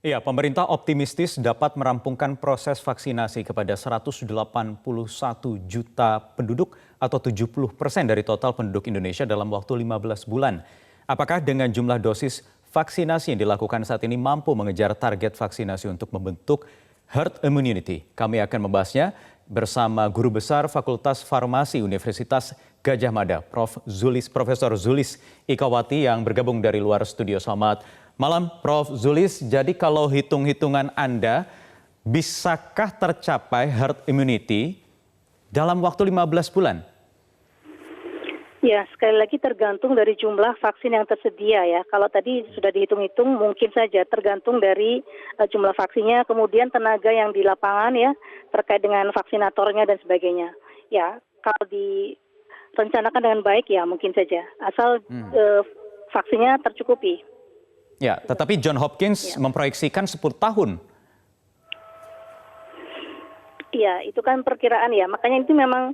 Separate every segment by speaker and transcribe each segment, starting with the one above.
Speaker 1: Iya, pemerintah optimistis dapat merampungkan proses vaksinasi kepada 181 juta penduduk atau 70% dari total penduduk Indonesia dalam waktu 15 bulan. Apakah dengan jumlah dosis vaksinasi yang dilakukan saat ini mampu mengejar target vaksinasi untuk membentuk herd immunity? Kami akan membahasnya bersama Guru Besar Fakultas Farmasi Universitas Gadjah Mada, Profesor Zulis Ikawati yang bergabung dari luar studio. Selamat malam, Prof. Zulis. Jadi kalau hitung-hitungan Anda, bisakah tercapai herd immunity dalam waktu 15 bulan?
Speaker 2: Ya, sekali lagi tergantung dari jumlah vaksin yang tersedia ya. Kalau tadi sudah dihitung-hitung mungkin saja tergantung dari jumlah vaksinnya, kemudian tenaga yang di lapangan ya terkait dengan vaksinatornya dan sebagainya. Ya, kalau direncanakan dengan baik ya mungkin saja, asal vaksinnya tercukupi.
Speaker 1: Ya, tetapi John Hopkins memproyeksikan 10 tahun.
Speaker 2: Iya, itu kan perkiraan ya. Makanya itu memang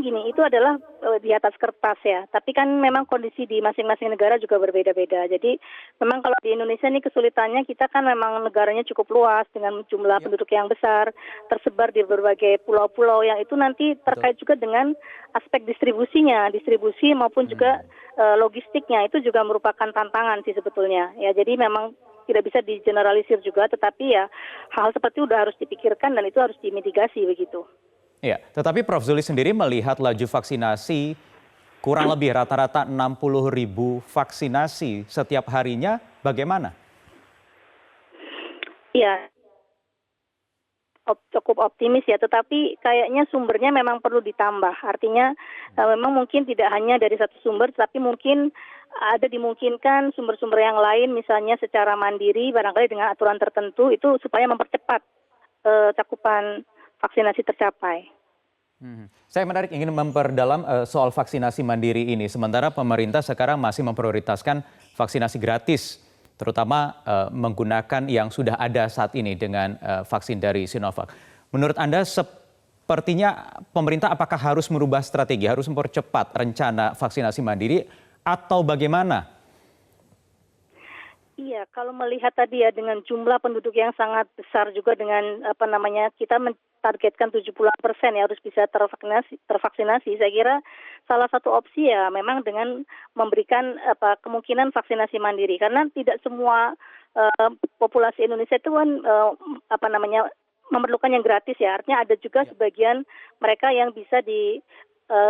Speaker 2: gini, itu adalah di atas kertas ya. Tapi kan memang kondisi di masing-masing negara juga berbeda-beda. Jadi memang kalau di Indonesia ini kesulitannya kita kan memang negaranya cukup luas dengan jumlah penduduk yang besar, tersebar di berbagai pulau-pulau yang itu nanti terkait juga dengan aspek distribusinya, distribusi maupun juga logistiknya itu juga merupakan tantangan sih sebetulnya. Ya, jadi memang tidak bisa digeneralisir juga, tetapi ya hal seperti itu sudah harus dipikirkan dan itu harus dimitigasi begitu.
Speaker 1: Ya, tetapi Prof. Zulis sendiri melihat laju vaksinasi kurang lebih rata-rata 60.000 vaksinasi setiap harinya, bagaimana?
Speaker 2: Iya, cukup optimis ya, tetapi kayaknya sumbernya memang perlu ditambah. Artinya memang mungkin tidak hanya dari satu sumber, tapi mungkin ada dimungkinkan sumber-sumber yang lain, misalnya secara mandiri, barangkali dengan aturan tertentu, itu supaya mempercepat cakupan vaksinasi tercapai.
Speaker 1: Saya menarik ingin memperdalam soal vaksinasi mandiri ini. Sementara pemerintah sekarang masih memprioritaskan vaksinasi gratis, terutama menggunakan yang sudah ada saat ini dengan vaksin dari Sinovac. Menurut Anda, sepertinya pemerintah apakah harus merubah strategi, harus mempercepat rencana vaksinasi mandiri, atau bagaimana?
Speaker 2: Iya, kalau melihat tadi ya dengan jumlah penduduk yang sangat besar juga dengan kita mentargetkan 70% ya harus bisa tervaksinasi. Saya kira salah satu opsi ya memang dengan memberikan kemungkinan vaksinasi mandiri, karena tidak semua populasi Indonesia itu kan memerlukan yang gratis ya. Artinya ada juga sebagian mereka yang bisa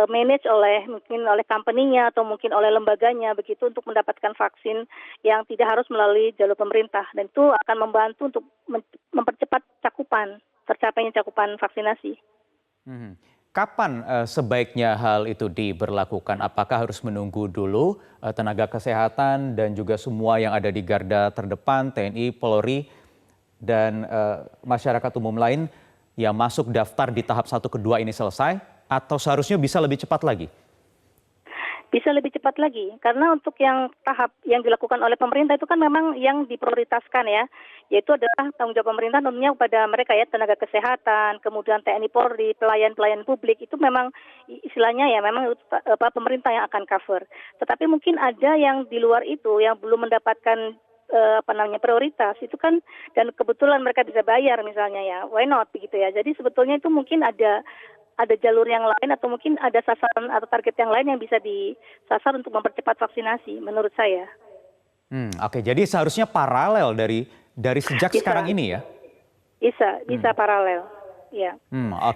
Speaker 2: manage mungkin oleh company-nya atau mungkin oleh lembaganya begitu untuk mendapatkan vaksin yang tidak harus melalui jalur pemerintah, dan itu akan membantu untuk mempercepat tercapainya cakupan vaksinasi.
Speaker 1: Kapan sebaiknya hal itu diberlakukan? Apakah harus menunggu dulu tenaga kesehatan dan juga semua yang ada di garda terdepan, TNI, Polri, dan masyarakat umum lain yang masuk daftar di tahap 1 ke 2 ini selesai? Atau seharusnya bisa lebih cepat lagi?
Speaker 2: Bisa lebih cepat lagi, karena untuk yang tahap yang dilakukan oleh pemerintah itu kan memang yang diprioritaskan ya, yaitu adalah tanggung jawab pemerintah tentunya kepada mereka ya, tenaga kesehatan, kemudian TNI Polri, pelayan-pelayan publik, itu memang istilahnya ya memang pemerintah yang akan cover. Tetapi mungkin ada yang di luar itu yang belum mendapatkan prioritas itu kan, dan kebetulan mereka bisa bayar misalnya ya, why not begitu ya. Jadi sebetulnya itu mungkin ada jalur yang lain atau mungkin ada sasaran atau target yang lain yang bisa disasar untuk mempercepat vaksinasi menurut saya.
Speaker 1: Oke, jadi seharusnya paralel dari sejak sekarang ini ya?
Speaker 2: Bisa paralel, ya.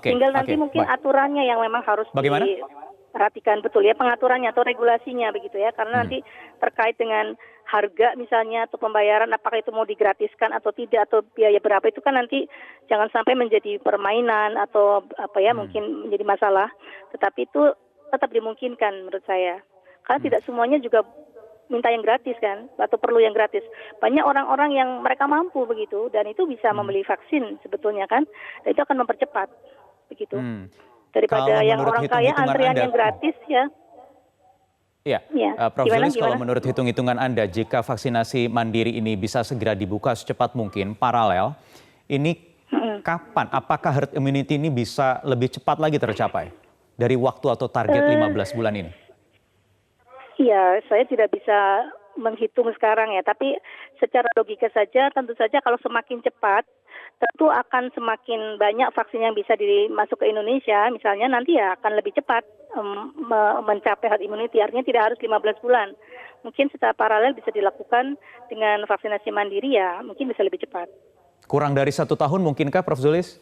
Speaker 2: Tinggal nanti mungkin aturannya yang memang harus diperhatikan betul ya, pengaturannya atau regulasinya begitu ya, karena nanti terkait dengan harga misalnya atau pembayaran, apakah itu mau digratiskan atau tidak atau biaya berapa, itu kan nanti jangan sampai menjadi permainan atau mungkin menjadi masalah, tetapi itu tetap dimungkinkan menurut saya, karena tidak semuanya juga minta yang gratis kan atau perlu yang gratis. Banyak orang-orang yang mereka mampu begitu dan itu bisa membeli vaksin sebetulnya kan, dan itu akan mempercepat begitu daripada yang orang kaya antrian yang gratis ya.
Speaker 1: Ya, Prof. Zulis, kalau menurut hitung-hitungan Anda, jika vaksinasi mandiri ini bisa segera dibuka secepat mungkin, paralel, ini kapan? Apakah herd immunity ini bisa lebih cepat lagi tercapai dari waktu atau target 15 bulan ini?
Speaker 2: Iya, saya tidak bisa menghitung sekarang ya, tapi secara logika saja tentu saja kalau semakin cepat tentu akan semakin banyak vaksin yang bisa dimasuk ke Indonesia, misalnya nanti ya akan lebih cepat mencapai herd immunity, artinya tidak harus 15 bulan. Mungkin secara paralel bisa dilakukan dengan vaksinasi mandiri ya, mungkin bisa lebih cepat.
Speaker 1: Kurang dari 1 tahun mungkinkah Prof. Zulis?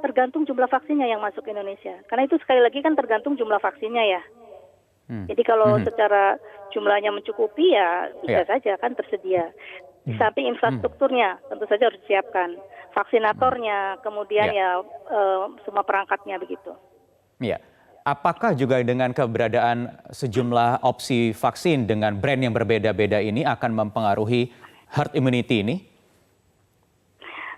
Speaker 2: Tergantung jumlah vaksinnya yang masuk ke Indonesia. Karena itu sekali lagi kan tergantung jumlah vaksinnya ya. Jadi kalau secara jumlahnya mencukupi ya bisa saja kan tersedia. Di samping infrastrukturnya tentu saja harus disiapkan. Vaksinatornya, kemudian semua perangkatnya begitu.
Speaker 1: Iya. Apakah juga dengan keberadaan sejumlah opsi vaksin dengan brand yang berbeda-beda ini akan mempengaruhi herd immunity ini?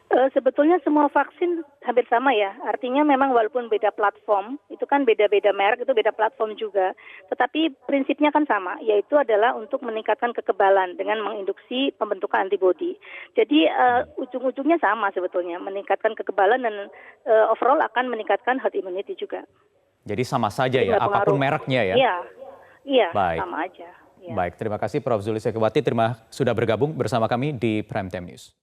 Speaker 2: Sebetulnya semua vaksin hampir sama ya. Artinya memang walaupun beda platform, itu kan beda-beda merek, itu beda platform juga. Tetapi prinsipnya kan sama, yaitu adalah untuk meningkatkan kekebalan dengan menginduksi pembentukan antibodi. Jadi ujung-ujungnya sama sebetulnya, meningkatkan kekebalan dan overall akan meningkatkan herd immunity juga.
Speaker 1: Jadi sama saja ya, apapun mereknya ya?
Speaker 2: Iya, sama aja.
Speaker 1: Ya. Baik, terima kasih Prof. Zulis Syakiwati sudah bergabung bersama kami di Prime Time News.